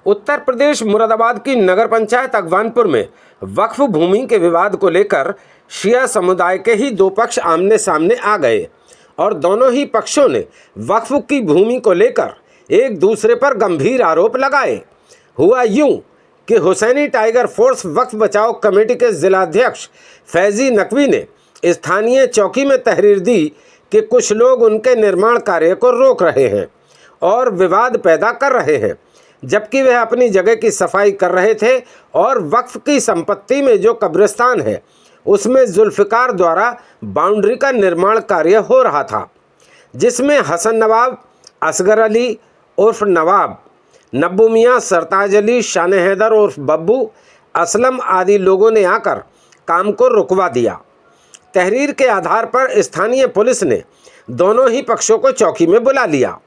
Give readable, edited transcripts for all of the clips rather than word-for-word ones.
उत्तर प्रदेश मुरादाबाद की नगर पंचायत अगवानपुर में वक्फ भूमि के विवाद को लेकर शिया समुदाय के ही दो पक्ष आमने सामने आ गए और दोनों ही पक्षों ने वक्फ की भूमि को लेकर एक दूसरे पर गंभीर आरोप लगाए। हुआ यूं कि हुसैनी टाइगर फोर्स वक्फ बचाओ कमेटी के जिलाध्यक्ष फैजी नकवी ने स्थानीय चौकी में तहरीर दी कि कुछ लोग उनके निर्माण कार्य को रोक रहे हैं और विवाद पैदा कर रहे हैं, जबकि वह अपनी जगह की सफाई कर रहे थे और वक्फ की संपत्ति में जो कब्रिस्तान है उसमें जुल्फ़िकार द्वारा बाउंड्री का निर्माण कार्य हो रहा था, जिसमें हसन नवाब, असगर अली उर्फ नवाब, नब्बू मियाँ, सरताज अली, शान हैदर उर्फ बब्बू, असलम आदि लोगों ने आकर काम को रुकवा दिया। तहरीर के आधार पर स्थानीय पुलिस ने दोनों ही पक्षों को चौकी में बुला लिया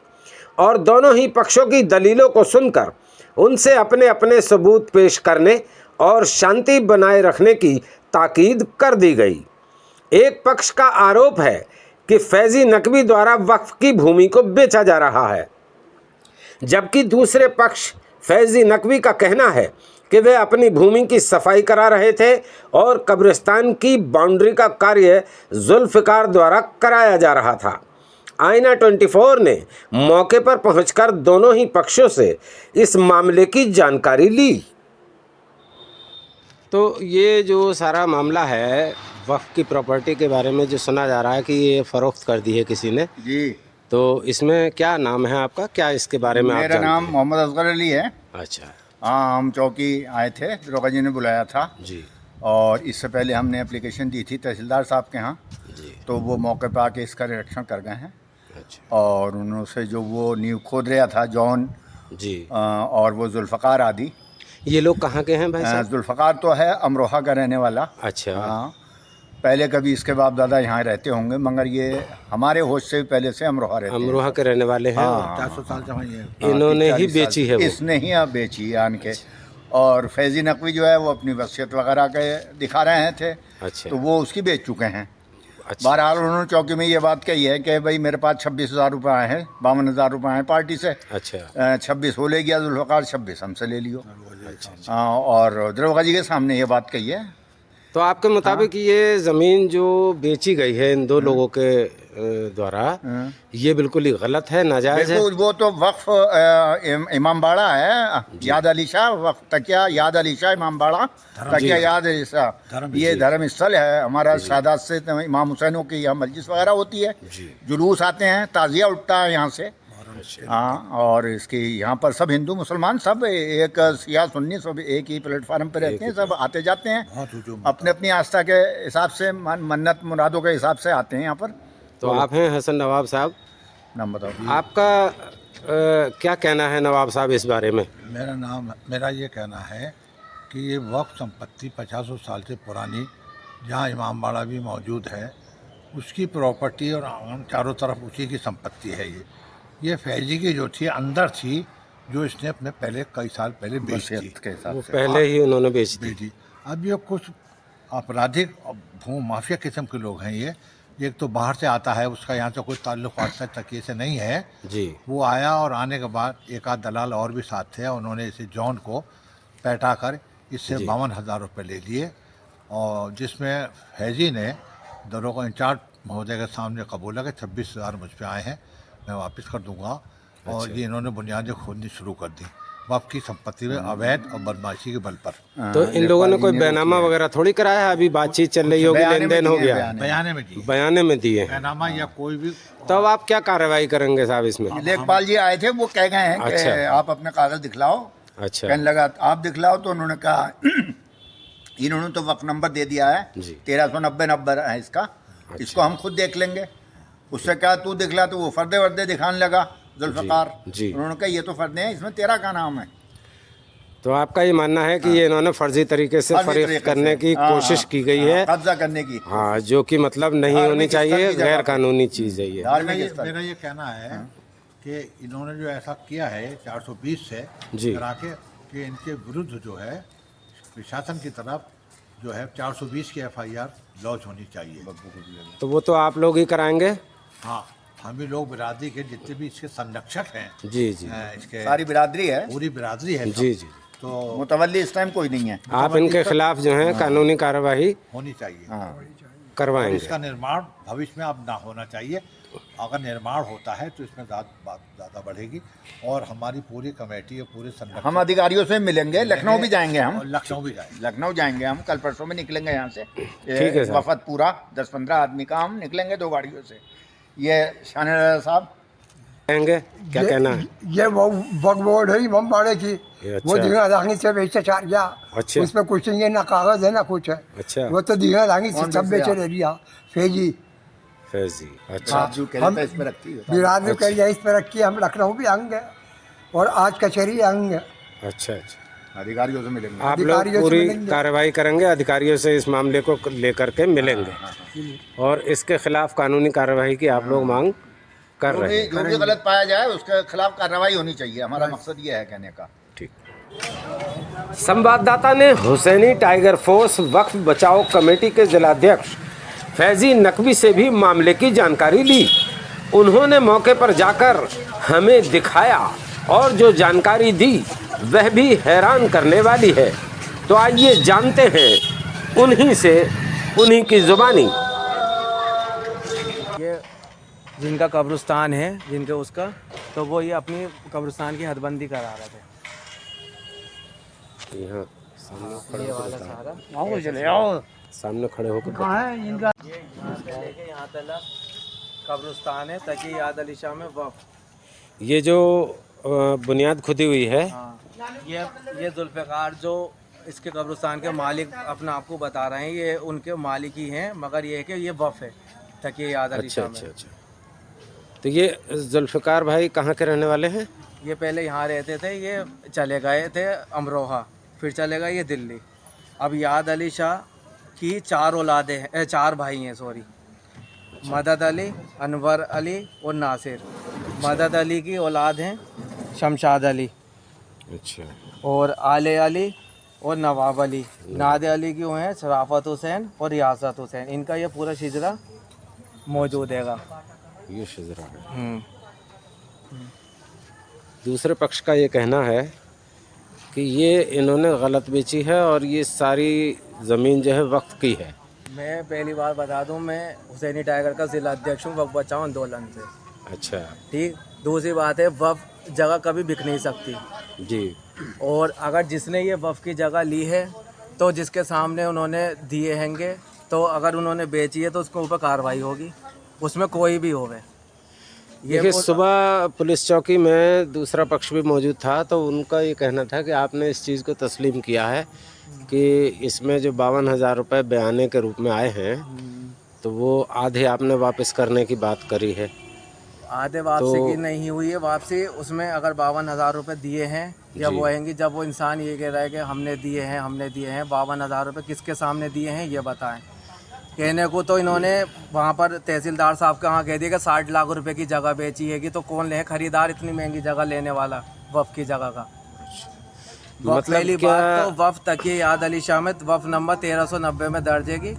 और दोनों ही पक्षों की दलीलों को सुनकर उनसे अपने अपने सबूत पेश करने और शांति बनाए रखने की ताकीद कर दी गई। एक पक्ष का आरोप है कि फैजी नकवी द्वारा वक्फ की भूमि को बेचा जा रहा है, जबकि दूसरे पक्ष फैजी नकवी का कहना है कि वे अपनी भूमि की सफाई करा रहे थे और कब्रिस्तान की बाउंड्री का कार्य जुल्फ़िकार द्वारा कराया जा रहा था। आईना 24 ने मौके पर पहुंचकर दोनों ही पक्षों से इस मामले की जानकारी ली। तो ये जो सारा मामला है वक्फ की प्रॉपर्टी के बारे में जो सुना जा रहा है कि ये फ़रोख्त कर दी है किसी ने जी, तो इसमें क्या नाम है आपका, क्या इसके बारे में आप मेरा नाम मोहम्मद असगर अली है। अच्छा हाँ, हम चौकी आए थे, दरोगा जी ने बुलाया था जी और इससे पहले हमने एप्लीकेशन दी थी तहसीलदार साहब के यहाँ, जी। तो वो मौके पर आके इसका निरीक्षण कर गए हैं अच्छा और उनसे जो वो नींव खोद रहा था जॉन जी। और वो जुल्फ़कार आदि। ये लोग कहाँ के हैं भाई साहब? जुल्फ़कार तो है अमरोहा का रहने वाला। अच्छा हाँ, पहले कभी इसके बाप दादा यहाँ रहते होंगे, मगर ये हमारे होश से भी पहले से अमरोहा रहते हैं। अमरोहा के रहने वाले हैं। हाँ, 400 साल से वहीं है। इन्होंने ही 40 साल बेची है वो। इसने ही अब बेची है आन के। और फैजी नकवी जो है वो अपनी वसीयत वगैरह के दिखा रहे थे, अच्छा तो वो उसकी बेच चुके हैं। अच्छा बहरहाल उन्होंने चौकी में ये बात कही है कि भाई मेरे पास 26,000 रुपये आए हैं, 52,000 रुपये आए पार्टी से। अच्छा 26 वो ले गया जुल्फ़कार, 26 हमसे ले लियो। अच्छा। हाँ, और दरोगा जी के सामने ये बात कही है। तो आपके मुताबिक ये ज़मीन जो बेची गई है इन दो लोगों के द्वारा, ये बिल्कुल ही गलत है, नाजायज़ है। बिल्कुल, वो तो वक्फ इमामबाड़ा है, याद अली शाह वक्फ तकिया, याद अली शाह इमामबाड़ा तकिया, याद अली शाह, ये धर्म स्थल है हमारा। सादात से इमाम हुसैनों की यहाँ मस्जिद वगैरह होती है, जुलूस आते हैं, ताज़िया उठता है यहाँ से। हाँ, और इसकी यहाँ पर सब हिंदू मुसलमान सब एक सिया सुन्नी सब एक ही प्लेटफार्म पे रहते हैं, सब आते जाते हैं अपने अपनी आस्था के हिसाब से, मन्नत मुरादों के हिसाब से आते हैं यहाँ पर। तो आप हैं हसन नवाब साहब, नाम बताओ आपका क्या कहना है नवाब साहब इस बारे में? मेरा ये कहना है कि ये वक्फ संपत्ति 50 साल से पुरानी, जहाँ इमामबाड़ा भी मौजूद है, उसकी प्रॉपर्टी और आंगन चारों तरफ उसी की संपत्ति है। ये फैजी की जो थी अंदर थी, जो इसने अपने पहले कई साल पहले बेच दी के हिसाब वो से। पहले ही उन्होंने बेच दी। बेची। अब ये कुछ आपराधिक भू माफिया किस्म के लोग हैं। ये एक तो बाहर से आता है, उसका यहाँ से कोई ताल्लुक आज तक ये से नहीं है जी। वो आया और आने के बाद एक आध दलाल और भी साथ थे, उन्होंने इसे जॉन को पैटा कर इससे 52,000 रुपये ले लिए, और जिसमें फैजी ने दरोगा इंचार्ज महोदय के सामने कबूला कि 26,000 मुझ पे आए हैं, मैं वापस कर दूंगा। और ये इन्होंने बुनियादें खोदनी शुरू कर दी वक्फ की संपत्ति में अवैध और बदमाशी के बल पर। तो इन लोगों ने कोई बैनामा वगैरह थोड़ी कराया है? अभी बातचीत चल रही होगी, लेन देन हो गया, बयाने में दिए बैनामा या कोई भी। तो अब आप क्या कार्रवाई करेंगे साहब इसमें? लेखपाल जी आए थे, वो कह गए हैं कि अच्छा। आप अपने कागज दिखलाओ। अच्छा कहने लगा आप दिखलाओ, तो उन्होंने कहा इन्होंने तो वक्फ नंबर दे दिया है, जी। 1390 नंबर है इसका, इसको हम खुद देख लेंगे। उससे कहा तू दिखला, तो वो फर्दे वर्दे दिखाने लगा जुल्फ़कार। जी। उन्होंने कहा ये तो फर्दे हैं, इसमें तेरा क्या नाम है? तो आपका ये मानना है कि ये इन्होंने फर्जी तरीके से फर्जी फरीख्त तरीके करने से, की हाँ, कोशिश की गई है, कब्जा करने की। हाँ, जो कि मतलब नहीं धार्मिक होनी स्थल चाहिए, की जगह गैर पर। कानूनी चीज़ है ये। धार्मिक स्थल। मेरा ये कहना है कि इन्होंने जो ऐसा किया है 420 से जी। करा के, कि इनके विरुद्ध जो है प्रशासन की तरफ जो है 420 की FIR लॉन्च होनी चाहिए। तो वो तो आप लोग ही कराएंगे? हाँ, हामी लोग बिरादरी के जितने भी इसके संरक्षक हैं, जी जी इसके सारी बिरादरी है, पूरी बिरादरी है सब। जी जी। तो मुतवल्ली इस टाइम कोई नहीं है। आप इनके खिलाफ जो है कानूनी कार्रवाई होनी चाहिए हाँ और करवाएंगे। इसका निर्माण भविष्य में अब ना होना चाहिए। अगर निर्माण होता है तो इसमें बात ज़्यादा बढ़ेगी और हमारी पूरी कमेटी और पूरे संरक्षक हम अधिकारियों से मिलेंगे, लखनऊ भी जाएंगे हम, और लखनऊ भी जाएंगे। लखनऊ जाएंगे हम, कल परसों में निकलेंगे यहाँ से। ठीक है साहब। वफद पूरा 10-15 आदमी का हम निकलेंगे 2 गाड़ियों से। ये शाहनवाज साहब कहेंगे क्या कहना है? ये वो वक्फ बोर्ड है इमामबाड़े की, ये अच्छा। वो दीना दांगी से बेचे चार गया। अच्छा। उसमें कुछ नहीं है, ना कागज है ना कुछ है। अच्छा। वो तो दीना दांगी से कौन सब बेचे बेचे आप? ले लिया। फैजी फैजी अच्छा। आप जो कह हम- रहे थे इस पर रखती है। बिरादरी करिए इस पर रखी, हम लखनऊ भी आएंगे और आज कचहरी आएंगे। अच्छा अच्छा। अधिकारियों से मिलेंगे। आप लोग अधिकारियों से पूरी मिलेंगे। कार्रवाई करेंगे, अधिकारियों से इस मामले को लेकर के मिलेंगे और इसके खिलाफ कानूनी कार्रवाई की आप लोग मांग कर रहे हैं। जो भी गलत पाया जाए उसके खिलाफ कार्रवाई होनी चाहिए, हमारा मकसद ये है कहने का। ठीक। संवाददाता ने हुसैनी टाइगर फोर्स वक्फ बचाओ कमेटी के जिलाध्यक्ष फैजी नकवी से भी मामले की जानकारी ली। उन्होंने मौके पर जाकर हमें दिखाया और जो जानकारी दी वह भी हैरान करने वाली है। तो आइए जानते हैं उन्हीं से, उन्हीं की जुबानी। ये जिनका कब्रिस्तान है, जिनके उसका, तो वो ये अपनी कब्रिस्तान की हदबंदी करा रहे थे। यहाँ सामने खड़े ये होकर वाला बताओ। सारा आओ चले आओ। सामने खड़े होकर बताओ। कहाँ है इनका? ये यहाँ से लेके यहाँ तक कब्रिस्तान है, ताकि याद अली शाह में वक्फ। ये जो बुनियाद खुदी हुई है, हाँ, ये जुल्फ़िकार जो इसके कब्रिस्तान के मालिक अपने आप को बता रहे हैं, ये उनके मालिक ही हैं, मगर ये है कि ये वक्फ है ताकि याद अली अच्छा शाह अच्छा में। अच्छा। तो ये जुल्फ़िकार भाई कहाँ के रहने वाले हैं? ये पहले यहाँ रहते थे, ये चले गए थे अमरोहा, फिर चले गए ये दिल्ली। अब याद अली शाह की 4 औलादें हैं, 4 भाई हैं, सॉरी, मदद अली, अनवर अली और नासिर। मदद अली की औलाद हैं शमशाद अली अच्छा और आले अली और नवाब अली। नादे अली की वो हैं शराफत हुसैन और रियासत हुसैन। इनका ये पूरा शिजरा मौजूद हैगा। ये शिजरा है। दूसरे पक्ष का ये कहना है कि ये इन्होंने गलत बेची है और ये सारी ज़मीन जो है वक्त की है। मैं पहली बार बता दूं, मैं हुसैनी टाइगर का जिला अध्यक्ष हूँ वक्फ बचाओ आंदोलन से। अच्छा ठीक। दूसरी बात है, वक्फ जगह कभी बिक नहीं सकती, जी। और अगर जिसने ये वक्फ की जगह ली है तो जिसके सामने उन्होंने दिए हैंगे, तो अगर उन्होंने बेची है तो उसके ऊपर कार्रवाई होगी, उसमें कोई भी होवे। देखिए, सुबह पुलिस चौकी में दूसरा पक्ष भी मौजूद था, तो उनका ये कहना था कि आपने इस चीज़ को तस्लीम किया है कि इसमें जो 52,000 रुपये बयाने के रूप में आए हैं, तो वो आधे आपने वापस करने की बात करी है। आधे वापसी तो- की नहीं हुई है वापसी। उसमें अगर 52,000 रुपये दिए हैं या जी। वो आएंगी, जब वो इंसान ये कह रहा है कि हमने दिए हैं 52,000 रुपये किसके सामने दिए हैं ये बताएं। कहने को तो इन्होंने वहाँ पर तहसीलदार साहब के वहाँ कह दिया कि 60 लाख रुपए की जगह बेची है, कि तो कौन ले खरीदार इतनी महंगी जगह लेने वाला वफ़ की जगह का। वफ़ पहली बात तो वफ़ तकिए याद अली शाह में वफ़ नंबर 1390 में दर्ज है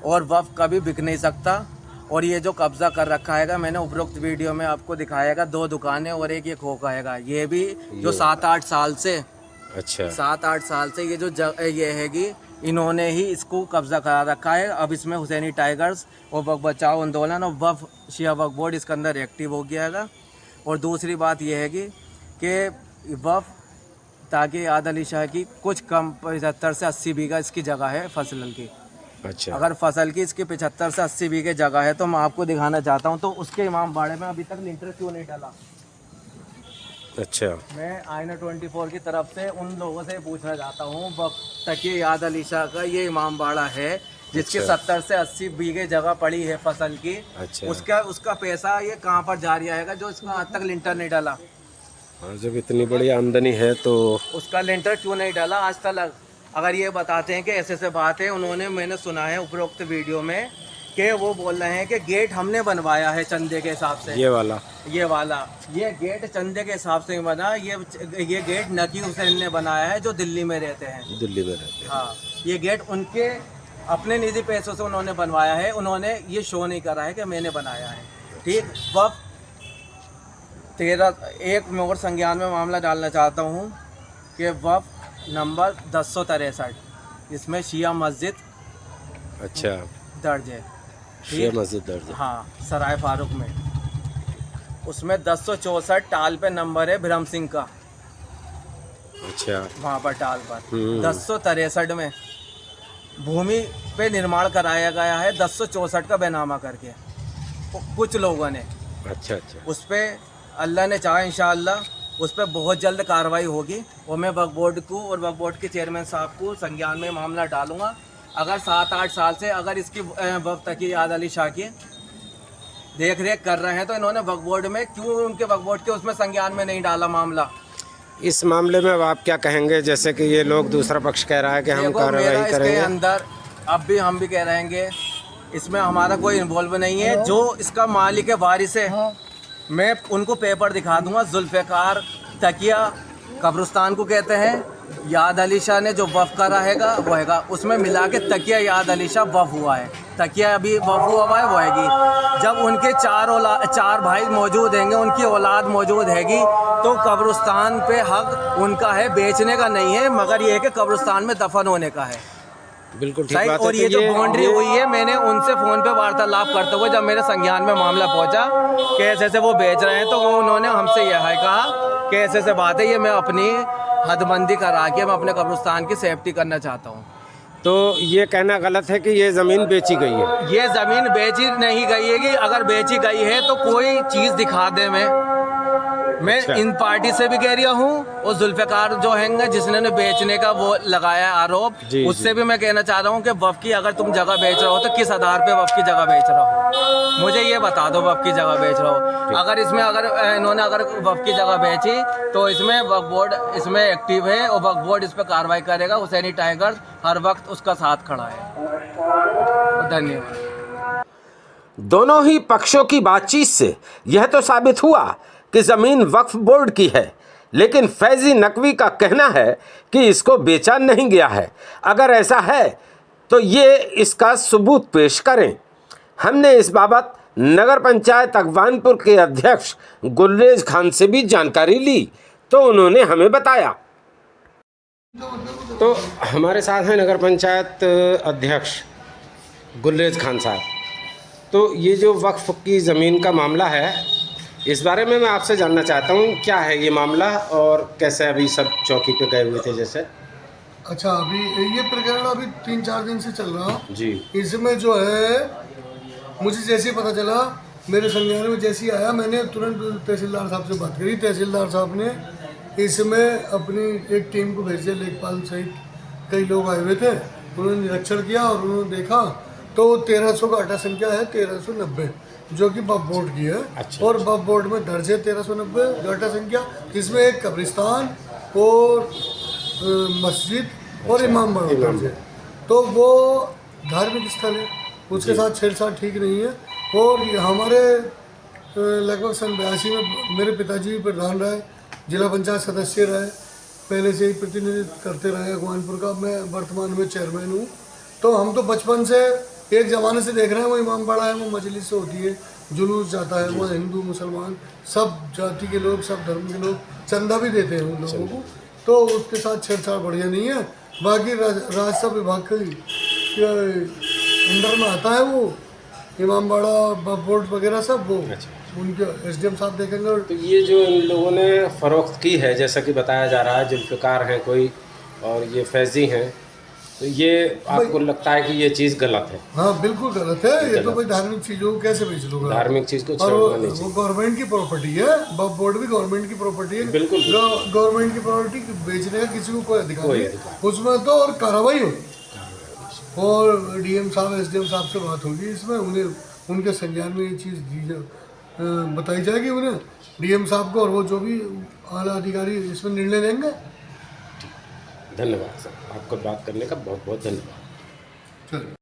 और वफ़ कभी बिक नहीं सकता। और ये जो कब्ज़ा कर रखा है, मैंने उपरोक्त वीडियो में आपको दिखाएगा, 2 दुकानें और एक ये खोखा है। ये भी जो 7-8 साल से, अच्छा 7-8 साल से ये जो ये हैगी, इन्होंने ही इसको कब्जा करा रखा है। अब इसमें हुसैनी टाइगर्स और वक्फ बचाओ आंदोलन और वक्फ शिया वक्फ बोर्ड इसके अंदर एक्टिव हो गया है। और दूसरी बात यह है कि वक्फ ताकि याद अली शाह की कुछ कम 75 से 80 बीघा इसकी जगह है फसल की। अच्छा अगर फसल की इसकी 75 से 80 बीघे जगह है, तो मैं आपको दिखाना चाहता हूँ। तो उसके इमाम बाड़े में अभी तक लिंटर क्यों नहीं डाला? अच्छा। मैं आईना 24 की तरफ से उन लोगों से पूछना चाहता हूँ, तकिए याद अली शाह का ये इमाम बाड़ा है जिसकी अच्छा। 70 से 80 बीघे जगह पड़ी है फसल की। अच्छा। उसका पैसा ये कहाँ पर जारी आएगा जो इसका आज तक लिंटर नहीं डाला? हाँ, जब इतनी बड़ी आमदनी है तो उसका लिंटर क्यों नहीं डाला आज तक? अगर ये बताते हैं कि ऐसे बात है, उन्होंने, मैंने सुना है उपरोक्त वीडियो में कि वो बोल रहे हैं कि गेट हमने बनवाया है चंदे के हिसाब से। ये वाला ये गेट चंदे के हिसाब से ही बना। ये गेट नकी हुसैन ने बनाया है जो दिल्ली में रहते हैं। दिल्ली में रहते हैं। हाँ, ये गेट उनके अपने निजी पैसों से उन्होंने बनवाया है। उन्होंने ये शो नहीं करा है कि मैंने बनाया है। ठीक। वफ 13 में और संज्ञान में मामला डालना चाहता हूँ कि वफ नंबर 1063 इसमें शिया मस्जिद अच्छा, दर्ज है। शिया मस्जिद दर्ज है। हाँ, सराय फारूक में। उसमें 1064 टाल पे नंबर है ब्रह्म सिंह का, अच्छा, वहाँ पर टाल पर 1063 में भूमि पे निर्माण कराया गया है 1064 का बेनामा करके कुछ लोगों ने। अच्छा अच्छा। उस पर अल्लाह ने चाहा इंशाअल्लाह उस पर बहुत जल्द कार्रवाई होगी और मैं वक्फ बोर्ड को और वक्फ बोर्ड के चेयरमैन साहब को संज्ञान में मामला डालूंगा। अगर 7-8 साल से अगर इसकी वक्फ तकी याद अली शाह की देख रेख कर रहे हैं तो इन्होंने वक्फ बोर्ड में क्यों उनके वक्फ बोर्ड के उसमें संज्ञान में नहीं डाला मामला। इस मामले में अब आप क्या कहेंगे, जैसे कि ये लोग दूसरा पक्ष कह रहा है कि हम देखो, मेरा कार्रवाई इसके करेंगे? अंदर अब भी हम भी कह रहेंगे इसमें हमारा कोई इन्वॉल्व नहीं है। जो इसका मालिक है वारिस है, मैं उनको पेपर दिखा दूंगा। जुल्फ़िकार तकिया कब्रिस्तान को कहते हैं, याद अली शाह ने जो वफ़ करा हैगा वो हैगा, उसमें मिला के तकिया याद अली शाह वफ़ हुआ है। तकिया अभी वफ़ हुआ है वो हैगी। जब उनके 4 भाई मौजूद हैंगे, उनकी औलाद मौजूद हैगी, तो कब्रिस्तान पे हक उनका है, बेचने का नहीं है, मगर ये है कि कब्रिस्तान में दफन होने का है। बिल्कुल ठीक सही। बात है। और ये तो जो बाउंड्री हुई है, मैंने उनसे फ़ोन पे वार्तालाप करते हुए जब मेरे संज्ञान में मामला पहुंचा कि ऐसे वो बेच रहे हैं, तो वो उन्होंने हमसे यह कहा कि ऐसे बात है, ये मैं अपनी हदबंदी करा के मैं अपने कब्रिस्तान की सेफ्टी करना चाहता हूँ। तो ये कहना गलत है कि ये ज़मीन बेची गई है? ये ज़मीन बेची नहीं गई है कि अगर बेची गई है तो कोई चीज़ दिखा दे। मैं अच्छा। इन पार्टी से भी कह रहा हूँ और जुल्फ़िकार जो है जिसने ने बेचने का वो लगाया आरोप, जी, उससे भी मैं कहना चाह रहा हूँ कि वफ़ की अगर तुम जगह बेच रहे हो तो किस आधार पे वफ़ की जगह बेच रहे हो, मुझे ये बता दो। वफ़ की जगह बेच रहे हो, अगर इसमें इन्होंने वफ़ की जगह बेची तो इसमें वक्फ बोर्ड इसमें एक्टिव है और वक्फ बोर्ड इस पर कार्रवाई करेगा। हुसैनी टाइगर्स हर वक्त उसका साथ खड़ा है। धन्यवाद। दोनों ही पक्षों की बातचीत से यह तो साबित हुआ कि ज़मीन वक्फ बोर्ड की है, लेकिन फैज़ी नकवी का कहना है कि इसको बेचा नहीं गया है। अगर ऐसा है तो ये इसका सबूत पेश करें। हमने इस बाबत नगर पंचायत अगवानपुर के अध्यक्ष गुलरेज खान से भी जानकारी ली, तो उन्होंने हमें बताया। तो हमारे साथ हैं नगर पंचायत अध्यक्ष गुलरेज खान साहब। तो ये जो वक्फ की ज़मीन का मामला है, इस बारे में मैं आपसे जानना चाहता हूँ, क्या है ये मामला और कैसे अभी सब चौकी पे गए हुए थे जैसे? अच्छा, अभी ये प्रकरण अभी 3-4 दिन से चल रहा जी। इसमें जो है मुझे जैसे ही पता चला, मेरे संज्ञान में जैसे ही आया, मैंने तुरंत तहसीलदार साहब से बात करी। तहसीलदार साहब ने इसमें अपनी एक टीम को भेज दिया, लेखपाल सहित कई लोग आए हुए थे। उन्होंने निरीक्षण किया और उन्होंने देखा तो 1300 का अटा संख्या है 1390, जो कि वक्फ बोर्ड की है। अच्छा। और वक्फ बोर्ड में दर्ज है 1390 अटा संख्या, जिसमें एक कब्रिस्तान और मस्जिद और इमाम बाड़ा दर्ज है। तो वो धार्मिक स्थल है, उसके साथ छेड़छाड़ ठीक नहीं है। और ये हमारे लगभग सन 82 में मेरे पिताजी भी प्रधान रहे, जिला पंचायत सदस्य रहे, पहले से ही प्रतिनिधित्व करते रहे अगवानपुर का। मैं वर्तमान में चेयरमैन हूँ। तो हम तो बचपन से एक ज़माने से देख रहे हैं, वो इमाम बाड़ा है, वो मजलिस से होती है, जुलूस जाता है, वो हिंदू मुसलमान सब जाति के लोग, सब धर्म के लोग चंदा भी देते हैं उन लोगों को। तो उसके साथ छेड़छाड़ बढ़िया नहीं है। बाकी राजस्व विभाग के अंडर में आता है वो इमाम बाड़ा वक्फ बोर्ड वगैरह सब, वो उनके एसडीएम साहब देखेंगे। तो ये जो इन लोगों ने फ़रोख्त की है, जैसा कि बताया जा रहा है, जुल्फ़िकार हैं कोई और ये फैज़ी हैं, तो ये आपको लगता है कि ये चीज़ गलत है? हाँ, बिल्कुल गलत है। ये तो कोई धार्मिक चीज़ों को कैसे बेच लोगे? धार्मिक चीज़ को और छोड़ना नहीं चाहिए। वो गवर्नमेंट की प्रॉपर्टी है, वक्फ बोर्ड भी गवर्नमेंट की प्रॉपर्टी है। बिल्कुल। गवर्नमेंट की प्रॉपर्टी बेचने का किसी को कोई अधिकार कोई नहीं अधिकार है उसमें, तो और कार्रवाई होगी। और डीएम साहब एसडीएम साहब से बात होगी इसमें, उन्हें उनके संज्ञान में ये चीज़ बताई जाएगी उन्हें, डीएम साहब को, और वो जो भी आला अधिकारी इसमें निर्णय लेंगे। धन्यवाद सर, आपको बात करने का बहुत बहुत धन्यवाद। चलिए।